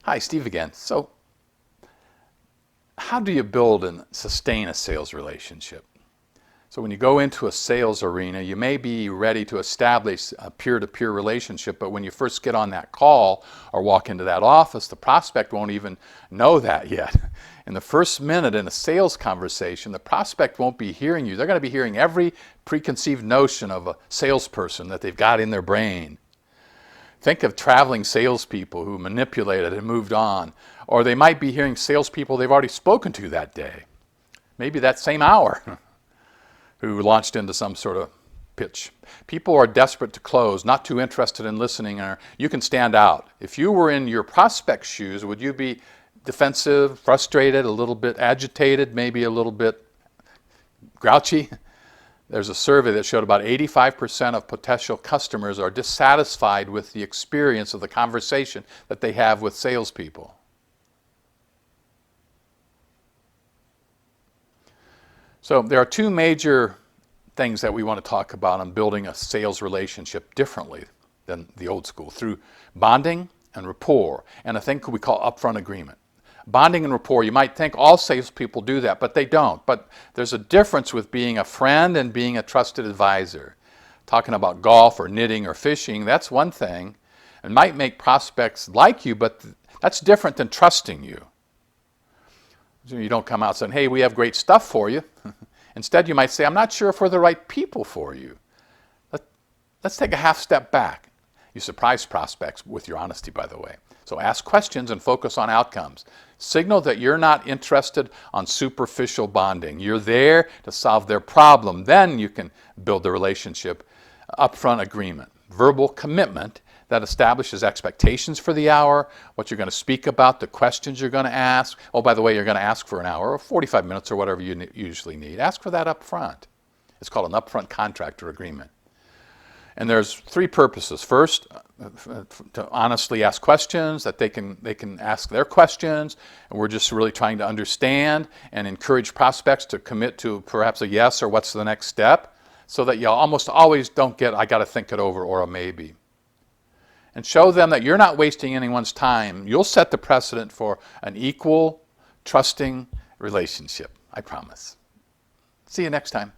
Hi, Steve again. So, how do you build and sustain a sales relationship? So, when you go into a sales arena, you may be ready to establish a peer-to-peer relationship, but when you first get on that call or walk into that office, the prospect won't even know that yet. In the first minute in a sales conversation, the prospect won't be hearing you. They're going to be hearing every preconceived notion of a salesperson that they've got in their brain. Think of traveling salespeople who manipulated and moved on. Or they might be hearing salespeople they've already spoken to that day, maybe that same hour, who launched into some sort of pitch. People are desperate to close, not too interested in listening, or you can stand out. If you were in your prospect's shoes, would you be defensive, frustrated, a little bit agitated, maybe a little bit grouchy? There's a survey that showed about 85% of potential customers are dissatisfied with the experience of the conversation that they have with salespeople. So there are two major things that we want to talk about on building a sales relationship differently than the old school, through bonding and rapport, and a thing we call upfront agreement. Bonding and rapport, you might think all salespeople do that, but they don't. But there's a difference with being a friend and being a trusted advisor. Talking about golf or knitting or fishing, that's one thing. It might make prospects like you, but that's different than trusting you. You don't come out saying, hey, we have great stuff for you. Instead, you might say, I'm not sure if we're the right people for you. Let's take a half step back. You surprise prospects with your honesty, by the way. So ask questions and focus on outcomes. Signal that you're not interested on superficial bonding. You're there to solve their problem. Then you can build the relationship. Upfront agreement. Verbal commitment that establishes expectations for the hour, what you're going to speak about, the questions you're going to ask. Oh, by the way, you're going to ask for an hour or 45 minutes or whatever you usually need. Ask for that up front. It's called an upfront contract or agreement. And there's three purposes. First, to honestly ask questions, that they can ask their questions, and we're just really trying to understand and encourage prospects to commit to perhaps a yes or what's the next step, so that you almost always don't get, I got to think it over, or a maybe. And show them that you're not wasting anyone's time. You'll set the precedent for an equal, trusting relationship, I promise. See you next time.